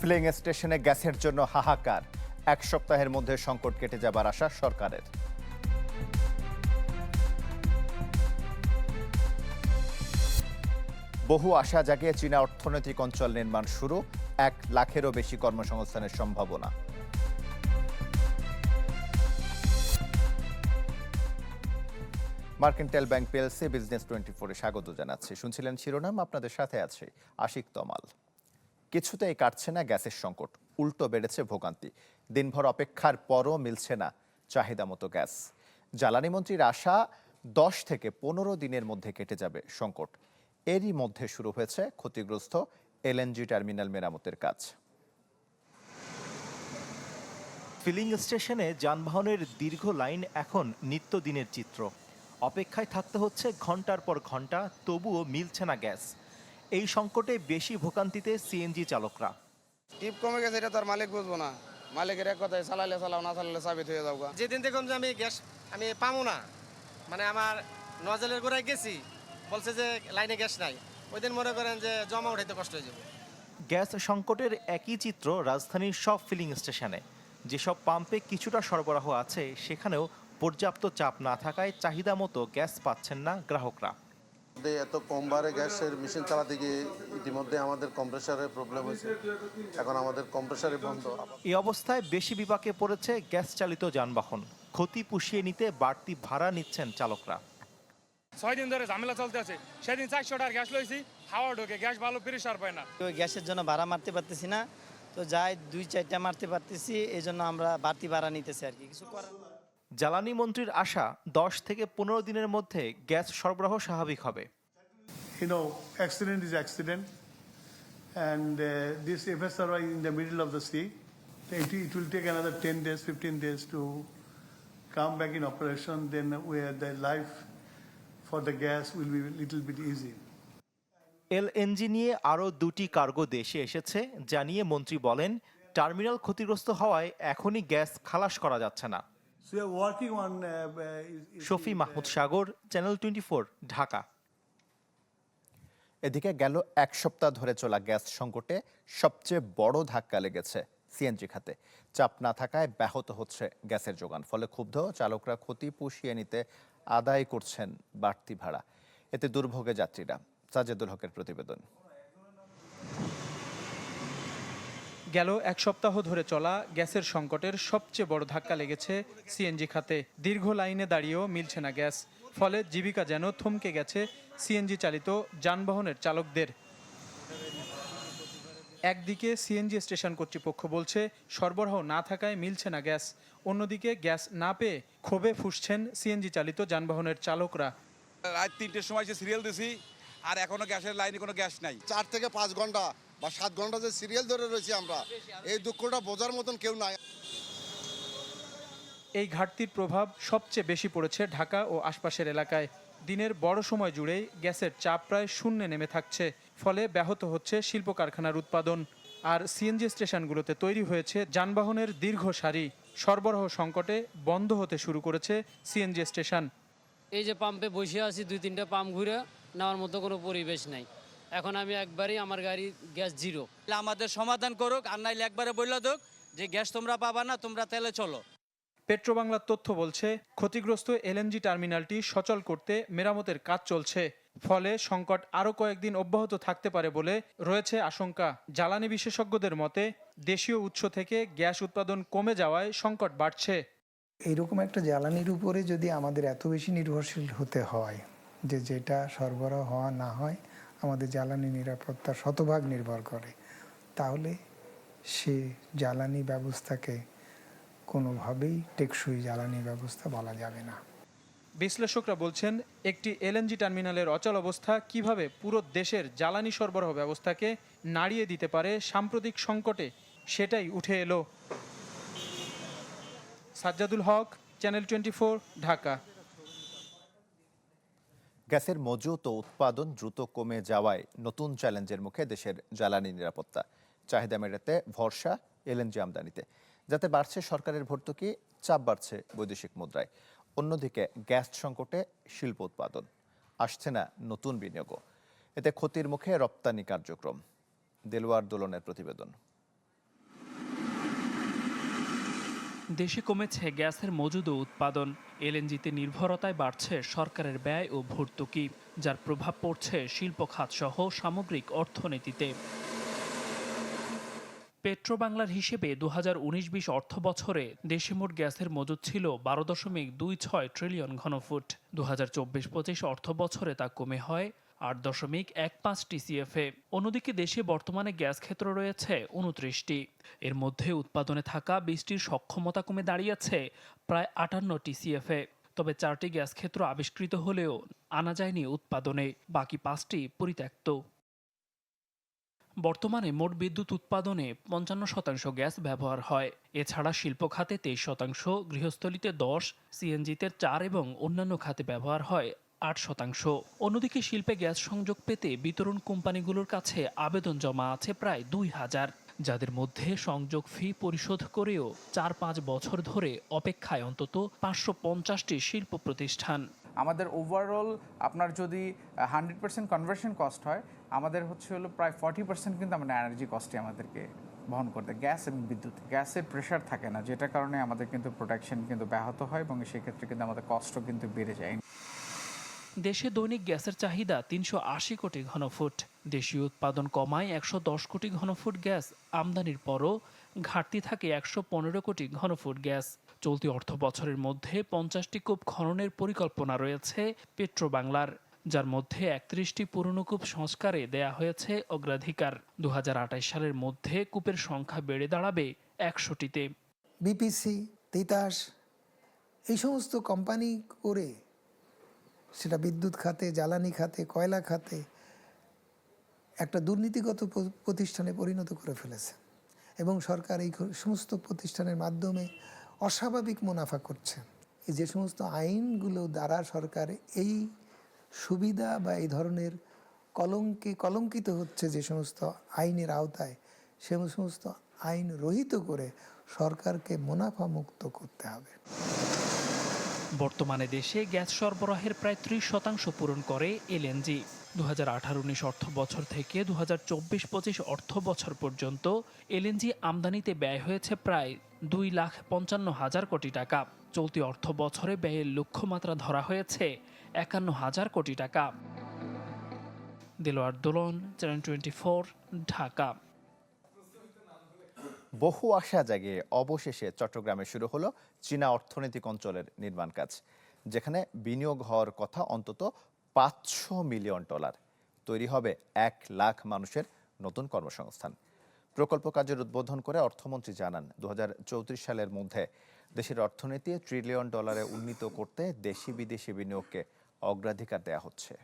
Feeling স্টেশনে গ্যাসের জন্য হাহাকার, এক সপ্তাহের মধ্যে সংকট কেটে যাবার আশা সরকারের। বহু আশা জাগিয়ে চীনা অর্থনৈতিক অঞ্চল নির্মাণ শুরু, 1 লাখেরও বেশি কর্মসংস্থানের সম্ভাবনা। মার্কেন্টাইল ব্যাংক পিএলসি বিজনেস 24-এ স্বাগত জানাচ্ছি। শুনছিলেন শিরোনাম, আপনাদের সাথে আছে আশিক তমাল। কিছুতেই কাটছে না গ্যাসের সংকট, উল্টো বেড়েছে ভোগান্তি। দিনভর অপেক্ষার পরও মিলছে না চাহিদা মতো গ্যাস। জ্বালানি মন্ত্রীর আশা 10 থেকে 15 দিনের মধ্যে কেটে যাবে সংকট। এরই মধ্যে শুরু হয়েছে ক্ষতিগ্রস্ত এলএনজি টার্মিনাল মেরামতের কাজ। ফিলিং স্টেশনে যানবাহনের দীর্ঘ লাইন এখন নিত্যদিনের চিত্র। অপেক্ষায় থাকতে হচ্ছে ঘন্টার পর ঘন্টা, তবুও মিলছে না গ্যাস। এই সংকটে বেশি ভোগান্তিতে সিএনজি চালকরা। টিপ কমে গেছে, এটা তো আর মালিক বুঝবো না। মালিকের এক কথায় চালাইলে চালাও, না চালাইলে সাবিত হয়ে যাবো। যেদিন দেখুন যে আমি গ্যাস পাবো না, মানে আমার নজলের গোড়ায় গেছি, বলছে যে লাইনে গ্যাস নাই, ওই দিন মনে করেন যে জমা উঠাইতে কষ্ট হয়ে যাবে। গ্যাস সংকটের একই চিত্র রাজধানীর সব ফিলিং স্টেশনে। যেসব পাম্পে কিছুটা সরবরাহ আছে, সেখানেও পর্যাপ্ত চাপ না থাকায় চাহিদা মতো গ্যাস পাচ্ছেন না গ্রাহকরা। এত কম বারে গ্যাসের মেশিন চালাতে গিয়ে ইতিমধ্যে আমাদের কম্প্রেসারের প্রবলেম হয়েছে, এখন আমাদের কম্প্রেসারই বন্ধ। এই অবস্থায় বেশি বিপাকে পড়েছে গ্যাস চালিত যানবাহন। ক্ষতি পুষিয়ে নিতে বাড়তি ভাড়া নিচ্ছেন চালকরা। 6 দিন ধরে ঝামেলা চলতে আছে। সেদিন 400 টাকার গ্যাস লইছি, হাওয়া ঢোকে, গ্যাস ভালো প্রেসার পায় না। তো গ্যাসের জন্য ভাড়া মারতে পারতেছি না, তো যাই 2-4টা মারতে পারতেছি, এই জন্য আমরা বাড়তি ভাড়া নিতেছি আর কি, কিছু করার। জ্বালানি মন্ত্রীর আশা 10 থেকে 15 দিনের মধ্যে গ্যাস সরবরাহ স্বাভাবিক হবে। Accident is accident, and this FSRY in the middle of the sea, it will take another 10 days, 15 days to come back in operation. Then where the life for the gas will be a little bit easy. LNG নিয়ে আরও 2টি cargo দেশে এসেছে, জানিয়ে মন্ত্রী বলেন terminal ক্ষতিগ্রস্ত হওয়ায় এখনই গ্যাস খালাস করা যাচ্ছে না। So we are working on. Shafi Mahmud Sagar, channel 24, Dhaka. এদিকে গেল 1 সপ্তাহ ধরে চলা গ্যাস সংকটে সবচেয়ে বড় ধাক্কা লেগেছে সিএনজি খাতে। চাপ না থাকায় ব্যাহত হচ্ছে গ্যাসের যোগান, ফলে ক্ষুব্ধ চালকরা ক্ষতি পুষিয়ে নিতে আদায় করছেন বাড়তি ভাড়া। এতে দুর্ভোগে যাত্রীরা। সাজেদুল হকের প্রতিবেদন। গেল 1 সপ্তাহ ধরে চলা গ্যাসের সংকটের সবচেয়ে বড় ধাক্কা লেগেছে সিএনজি খাতে। দীর্ঘ লাইনে দাঁড়িয়েও মিলছে না গ্যাস, ফলে জীবিকা যেন থমকে গেছে সিএনজি চালিত যানবাহনের চালকদের। একদিকে সিএনজি স্টেশন কর্তৃপক্ষ বলছে সরবরাহ না থাকায় মিলছে না গ্যাস, অন্যদিকে গ্যাস না পেয়ে ক্ষোভে ফুঁসছেন সিএনজি চালিত যানবাহনের চালকরা। রাত 3টের সময় যে সিরিয়াল দিছি, আর এখনো গ্যাসের লাইনে কোনো গ্যাস নাই। 4 থেকে 5 ঘন্টা বা 7 ঘন্টা যে সিরিয়াল ধরে রয়েছি আমরা, এই দুঃখটা বোঝার মতন কেউ নাই। এই ঘাটতির প্রভাব সবচেয়ে বেশি পড়েছে ঢাকা ও আশপাশের এলাকায়। দিনের বড় সময় জুড়েই গ্যাসের চাপ প্রায় শূন্যে নেমে থাকছে, ফলে ব্যাহত হচ্ছে শিল্প কারখানার উৎপাদন। আর সিএনজি স্টেশনগুলোতে তৈরি হয়েছে যানবাহনের দীর্ঘ সারি। সরবরাহ সংকটে বন্ধ হতে শুরু করেছে সিএনজি স্টেশন। এই যে পাম্পে বসে আছি, 2-3টা পাম্প ঘুরে নেওয়ার মতো কোনো পরিবেশ নাই। এখন আমি একবারই, আমার গাড়ি গ্যাস জিরো। আমাদের সমাধান করুক, আর নাইলে একবারে বললে দোক যে গ্যাস তোমরা পাবা না, তোমরা তেলে চলো। পেট্রোবাংলার তথ্য বলছে ক্ষতিগ্রস্ত এলএনজি টার্মিনালটি সচল করতে মেরামতের কাজ চলছে, ফলে সংকট আরও কয়েকদিন অব্যাহত থাকতে পারে বলে রয়েছে আশঙ্কা। জ্বালানি বিশেষজ্ঞদের মতে দেশীয় উৎস থেকে গ্যাস উৎপাদন কমে যাওয়ায় সংকট বাড়ছে। এইরকম একটা জ্বালানির উপরে যদি আমাদের এত বেশি নির্ভরশীল হতে হয়, যেটা সরবরাহ হওয়া না হয় আমাদের জ্বালানি নিরাপত্তা শতভাগ নির্ভর করে, তাহলে সে জ্বালানি ব্যবস্থাকে কোনোভাবেই টেকসই জ্বালানি ব্যবস্থা বলা যাবে না। বিশ্লেষকরা বলছেন একটি এলএনজি টার্মিনালের অচল অবস্থা কিভাবে পুরো দেশের জ্বালানি সরবরাহ ব্যবস্থাকে নাড়িয়ে দিতে পারে সাম্প্রতিক সংকটে, সেটাই উঠে এলো। সাজ্জাদুল হক, চ্যানেল 24, ঢাকা। গ্যাসের মজুত ও উৎপাদন দ্রুত কমে যাওয়ায় নতুন চ্যালেঞ্জের মুখে দেশের জ্বালানি নিরাপত্তা। চাহিদা মেটাতে ভরসা এলএনজি আমদানিতে, যাতে বাড়ছে সরকারের ভর্তুকি, চাপ বাড়ছে বৈদেশিক মুদ্রায়। অন্যদিকে গ্যাস সংকটে শিল্প উৎপাদন, আসছে না নতুন বিনিয়োগও। এতে ক্ষতির মুখে রপ্তানি কার্যক্রম। দেলোয়ার দোলনের প্রতিবেদন। দেশে কমেছে গ্যাসের মজুদ ও উৎপাদন। এলএনজিতে নির্ভরতায় বাড়ছে সরকারের ব্যয় ও ভর্তুকি, যার প্রভাব পড়ছে শিল্প খাত সহ সামগ্রিক অর্থনীতিতে। পেট্রোবাংলার হিসেবে 2019-20 অর্থ বছরে দেশে মোট গ্যাসের মজুদ ছিল 12.26 ট্রিলিয়ন ঘনফুট। 2024-25 অর্থ বছরে তা কমে হয় 8.15 টিসিএফে। অন্যদিকে দেশে বর্তমানে গ্যাস ক্ষেত্র রয়েছে 29টি। এর মধ্যে উৎপাদনে থাকা 20টির সক্ষমতা কমে দাঁড়িয়েছে প্রায় 58 টিসিএফে। তবে 4টি গ্যাস ক্ষেত্র আবিষ্কৃত হলেও আনা যায়নি উৎপাদনে, বাকি 5টি পরিত্যক্ত। বর্তমানে মোট বিদ্যুৎ উৎপাদনে 55% গ্যাস ব্যবহার হয়। এছাড়া শিল্প খাতে 23%, গৃহস্থলিতে 10%, সিএনজিতে 4% এবং অন্যান্য খাতে ব্যবহার হয় 8%। অন্যদিকে শিল্পে গ্যাস সংযোগ পেতে বিতরণ কোম্পানিগুলোর কাছে আবেদন জমা আছে প্রায় 2000, যাদের মধ্যে সংযোগ ফি পরিশোধ করেও 4-5 বছর ধরে অপেক্ষায় অন্তত 550টি শিল্প প্রতিষ্ঠান। আমাদের ওভারঅল আপনার যদি 100% কনভার্সন কস্ট হয়, আমাদের হলো প্রায় 40% কিন্তু আমাদের এনার্জি কস্টে আমাদেরকে বহন করতে, গ্যাস এবং বিদ্যুৎ। গ্যাসের প্রেশার থাকে না, যেটার কারণে আমাদের কিন্তু প্রোডাকশন কিন্তু ব্যাহত হয় এবং সেক্ষেত্রে কিন্তু আমাদের কস্টও কিন্তু বেড়ে যায়। দেশে দৈনিক গ্যাসের চাহিদা 380 কোটি ঘনফুট। দেশীয় উৎপাদন কমায় 110 কোটি ঘনফুট গ্যাস আমদানির পরও ঘাটতি থাকে 115 কোটি ঘনফুট গ্যাস। চলতি অর্থ বছরের মধ্যে 50টি কূপ খননের পরিকল্পনা রয়েছে পেট্রোবাংলার, যার মধ্যে 31টি পুরনো কূপ সংস্কারে দেয়া হয়েছে অগ্রাধিকার। 2028 সালের মধ্যে কূপের সংখ্যা বেড়ে দাঁড়াবে 100টিতে। বিপিসি, তিতাস এই সমস্ত কোম্পানি করে সেটা বিদ্যুৎ খাতে, জ্বালানি খাতে, কয়লা খাতে একটা দুর্নীতিগত প্রতিষ্ঠানে পরিণত করে ফেলেছে এবং সরকার এই সমস্ত প্রতিষ্ঠানের মাধ্যমে অস্বাভাবিক মুনাফা করছে। এই যে সমস্ত আইনগুলো দ্বারা সরকার এই সুবিধা বা এই ধরনের কলঙ্কিত হচ্ছে, যে সমস্ত আইনের আওতায়, সে সমস্ত আইন রহিত করে সরকারকে মুনাফা মুক্ত করতে হবে। বর্তমানে দেশে গ্যাস সরবরাহের প্রায় 30% পূরণ করে এলএনজি। 2018-19 অর্থ বছর থেকে 2024-25 অর্থ বছর পর্যন্ত এলএনজি আমদানিতে ব্যয় হয়েছে প্রায় 2,55,000 কোটি টাকা। চলতি অর্থ বছরে ব্যয়ের লক্ষ্যমাত্রা ধরা হয়েছে 51,000 কোটি টাকা। দেলোয়ার দোলন, চ্যানেল 24, ঢাকা। বহু আশা জাগিয়ে অবশেষে চট্টগ্রামে শুরু হলো চীনা অর্থনৈতিক অঞ্চলের নির্মাণ কাজ, যেখানে বিনিয়োগ হওয়ার কথা অন্তত $500 মিলিয়ন। তৈরি হবে 1 লাখ মানুষের নতুন কর্মসংস্থান। প্রকল্প কাজের উদ্বোধন করে অর্থমন্ত্রী জানান, 2034 সালের মধ্যে দেশের অর্থনীতি $1 ট্রিলিয়ন উন্নীত করতে দেশি বিদেশি বিনিয়োগকে অগ্রাধিকার দেয়া হচ্ছে।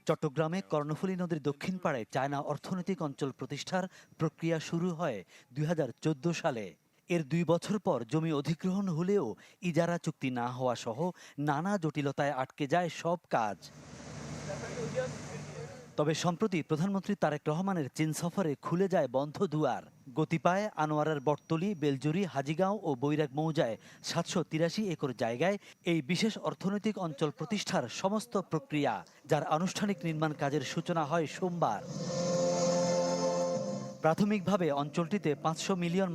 চট্টগ্রামে কর্ণফুলী নদীর দক্ষিণ পাড়ে চায়না অর্থনৈতিক অঞ্চল প্রতিষ্ঠার প্রক্রিয়া শুরু হয় 2014 সালে। এর 2 বছর পর জমি অধিগ্রহণ হলেও ইজারা চুক্তি না হওয়া সহ নানা জটিলতায় আটকে যায় সব কাজ। তবে সম্প্রতি প্রধানমন্ত্রী তারেক রহমানের চীন সফরে খুলে যায় বন্ধ দুয়ার। গতি পায় আনোয়ারার বটতলী, বেলজুরি, হাজীগাঁও ও বৈরাগ মৌজায় 783 একর জায়গায় এই বিশেষ অর্থনৈতিক অঞ্চল প্রতিষ্ঠার সমস্ত প্রক্রিয়া, যার আনুষ্ঠানিক নির্মাণ কাজের সূচনা হয় সোমবার। প্রাথমিকভাবে অঞ্চলটিতে $500 মিলিয়ন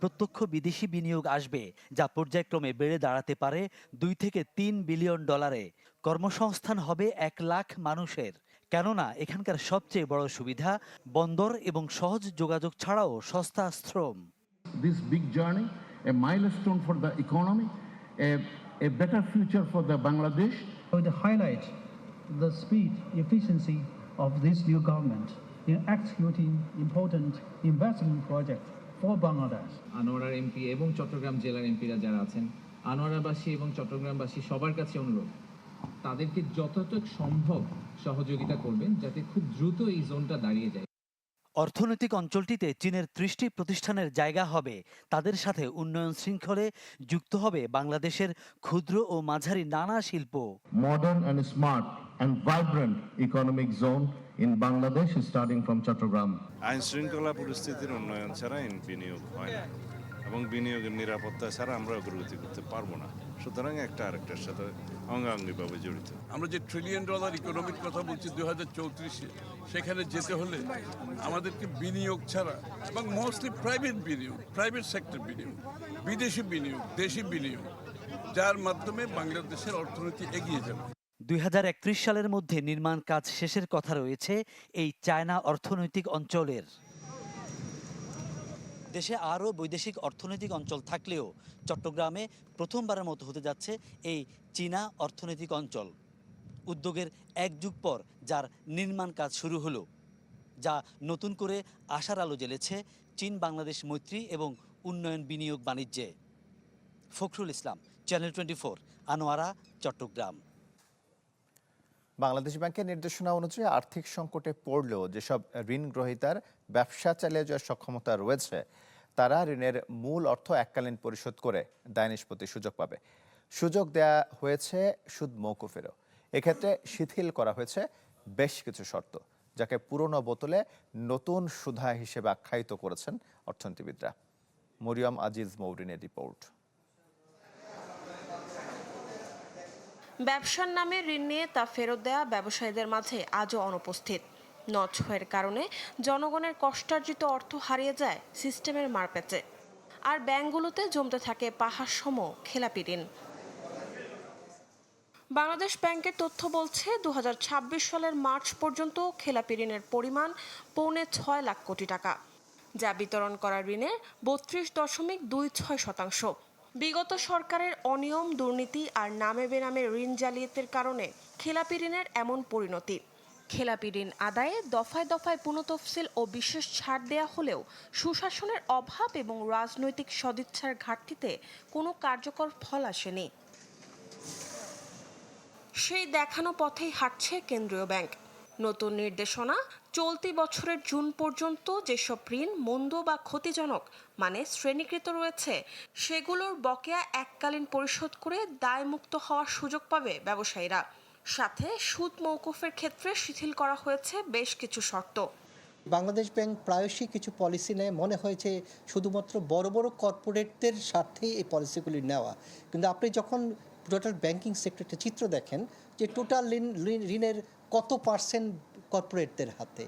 প্রত্যক্ষ বিদেশি বিনিয়োগ আসবে, যা পর্যায়ক্রমে বেড়ে দাঁড়াতে পারে $2 থেকে $3 বিলিয়ন। কর্মসংস্থান হবে 1 লাখ মানুষের। কেননা এখানকার সবচেয়ে বড় সুবিধা বন্দর এবং সহজ যোগাযোগ ছাড়াও সস্তা শ্রম। This big journey, a milestone for the economy, a better future for the Bangladesh. I would highlight the speed, efficiency of this new government in executing important investment projects for Bangladesh. আনোয়ারার MP এবং চট্টগ্রাম জেলার এমপিরা যারা আছেন, আনোয়ারাবাসী এবং চট্টগ্রামবাসী সবার কাছে অনুরোধ, তাদেরকে যতটুকু সম্ভব সহযোগিতা করবেন যাতে খুব দ্রুত এই জোনটা দাঁড়িয়ে যায়। অর্থনৈতিক অঞ্চলটিতে চীনের 30টি প্রতিষ্ঠানের জায়গা হবে। তাদের সাথে উন্নয়ন শৃঙ্খলে যুক্ত হবে বাংলাদেশের ক্ষুদ্র ও মাঝারি নানা শিল্প। Modern and smart and vibrant economic zone in Bangladesh starting from Chattogram. আইন শৃঙ্খলা পরিস্থিতির উন্নয়ন ছাড়া বিনিয়োগ হয় না এবং বিনিয়োগের নিরাপত্তা ছাড়া আমরা অগ্রগতি করতে পারবো না। সুতরাং একটা আরেকটার সাথে অঙ্গাঙ্গিভাবে জড়িত। আমরা যে $1 ট্রিলিয়ন ইকোনমিক কথা বলছি 2034-এ, সেখানে যেতে হলে আমাদেরকে বিনিয়োগ ছাড়া এবং মোস্টলি প্রাইভেট বিনিয়োগ, প্রাইভেট সেক্টর বিনিয়োগ, বিদেশি বিনিয়োগ, দেশি বিনিয়োগ, যার মাধ্যমে বাংলাদেশের অর্থনীতি এগিয়ে যাবে। 2031 সালের মধ্যে নির্মাণ কাজ শেষের কথা রয়েছে এই চায়না অর্থনৈতিক অঞ্চলের। দেশে আরও বৈদেশিক অর্থনৈতিক অঞ্চল থাকলেও চট্টগ্রামে প্রথমবারের মতো হতে যাচ্ছে এই চীনা অর্থনৈতিক অঞ্চল। উদ্যোগের 1 যুগ পর যার নির্মাণ কাজ শুরু হলো, যা নতুন করে আশার আলো জ্বেলেছে চীন বাংলাদেশ মৈত্রী এবং উন্নয়ন বিনিয়োগ বাণিজ্যে। ফখরুল ইসলাম, চ্যানেল 24, আনোয়ারা, চট্টগ্রাম। বাংলাদেশ ব্যাংকের নির্দেশনা অনুযায়ী আর্থিক সংকটে পড়লেও যেসব ঋণ গ্রহীতার ব্যবসা চালিয়ে যাওয়ার সক্ষমতা রয়েছে, তারা ঋণের মূল অর্থ এককালীন পরিশোধ করে দায় নিষ্পত্তির সুযোগ পাবে। সুযোগ দেয়া হয়েছে সুদ মওকুফেরও। এক্ষেত্রে শিথিল করা হয়েছে বেশ কিছু শর্ত, যাকে পুরনো বোতলে নতুন সুধা হিসেবে আখ্যায়িত করেছেন অর্থনীতিবিদরা। মরিয়ম আজিজ মৌরিনের রিপোর্ট। ব্যবসার নামে ঋণ নিয়ে তা ফেরত দেয়া ব্যবসায়ীদের মাঝে আজও অনুপস্থিত। নচ্ছয়ের কারণে জনগণের কষ্টার্জিত অর্থ হারিয়ে যায় সিস্টেমের মারপ্যাচে, আর ব্যাংকগুলোতে জমতে থাকে পাহাড় সম খেলাপি ঋণ। বাংলাদেশ ব্যাংকের তথ্য বলছে 2026 সালের মার্চ পর্যন্ত খেলাপি ঋণের পরিমাণ 6.25 লাখ কোটি টাকা, যা বিতরণ করা ঋণের 32.26%। বিগত সরকারের অনিয়ম, দুর্নীতি আর নামে বেনামে ঋণ জালিয়াতির কারণে খেলাপি ঋণের এমন পরিণতি। খেলাপি ঋণ আদায়ে দফায় দফায় পুনঃতফসিল ও বিশেষ ছাড় দেয়া হলেও সুশাসনের অভাব এবং রাজনৈতিক সদিচ্ছার ঘাটতিতে কোনো কার্যকর ফল আসেনি। সেই দেখানো পথেই হাঁটছে কেন্দ্রীয় ব্যাংক। নতুন নির্দেশনা, চলতি বছরের জুন পর্যন্ত যেসব ঋণ মন্দ বা ক্ষতিজনক মানে শ্রেণীকৃত রয়েছে, সেগুলোর বকেয়া এককালীন পরিশোধ করে দায়মুক্ত হওয়ার সুযোগ পাবে ব্যবসায়ীরা। সাথে সুদ মওকুফের ক্ষেত্রে শিথিল করা হয়েছে বেশ কিছু শর্ত। বাংলাদেশ ব্যাংক প্রায়শই কিছু পলিসি নেয়, মনে হয়েছে শুধুমাত্র বড় বড় কর্পোরেটদের স্বার্থেই এই পলিসিগুলি নেওয়া, কিন্তু আপনি যখন টোটাল ব্যাংকিং সেক্টরটা চিত্র দেখেন যে টোটাল ঋণের কত পার্সেন্ট কর্পোরেটদের হাতে,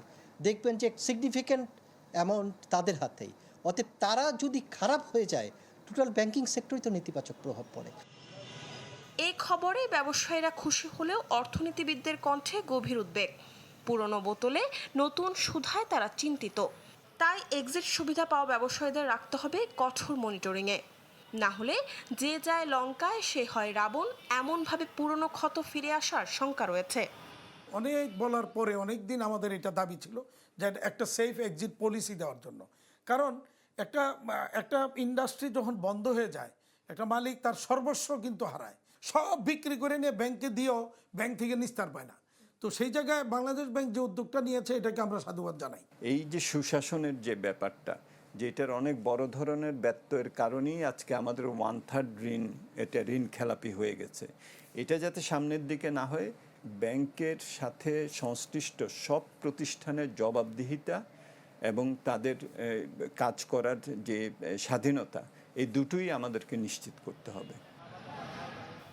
দেখবেন যে সিগনিফিক্যান্ট অ্যামাউন্ট তাদের হাতেই। অতএব তারা যদি খারাপ হয়ে যায়, টোটাল ব্যাংকিং সেক্টরই তো নেতিবাচক প্রভাব পড়ে। এই খবরে ব্যবসায়ীরা খুশি হলেও অর্থনীতিবিদদের কণ্ঠে গভীর উদ্বেগ। পুরনো বোতলে নতুন সুধায় তারা চিন্তিত। তাই এক্সিট সুবিধা পাওয়া ব্যবসায়ীদের রাখতে হবে কঠোর মনিটরিংয়ে, না হলে যে যায় লঙ্কায় সে হয় রাবণ, এমনভাবে পুরনো ক্ষত ফিরে আসার শঙ্কা রয়েছে। অনেক বলার পরে অনেক দিন আমাদের এটা দাবি ছিল যে একটা সেফ এক্সিট পলিসি দেওয়ার জন্য। কারণ একটা ইন্ডাস্ট্রি যখন বন্ধ হয়ে যায়, একটা মালিক তার সর্বস্ব কিন্তু হারায়, সব বিক্রি করে নিয়ে ব্যাংকে দিয়েও ব্যাংক থেকে নিস্তার পায় না। তো সেই জায়গায় বাংলাদেশ ব্যাংক যে উদ্যোগটা নিয়েছে, এটাকে আমরা সাধুবাদ জানাই। এই যে সুশাসনের যে ব্যাপারটা, যেটার অনেক বড় ধরনের ব্যত্যয়ের কারণেই আজকে আমাদের 1/3 ঋণ, এটা ঋণ খেলাপি হয়ে গেছে। এটা যাতে সামনের দিকে না হয়, ব্যাংকের সাথে সংশ্লিষ্ট সব প্রতিষ্ঠানের জবাবদিহিতা এবং তাদের কাজ করার যে স্বাধীনতা, এই দুটোই আমাদেরকে নিশ্চিত করতে হবে।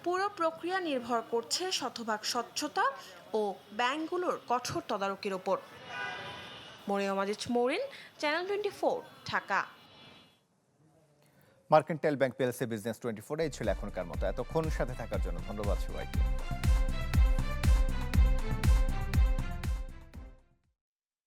পুরো প্রক্রিয়া নির্ভর করছে শতভাগ স্বচ্ছতা ও ব্যাংকগুলোর কঠোর তদারকির ওপর। Mariam Aziz Maurin, channel 24, Dhaka. Mercantile Bank PLC business 24 এই ছিল এখনকার মতো। এতক্ষণ সাথে থাকার জন্য ধন্যবাদ সবাইকে।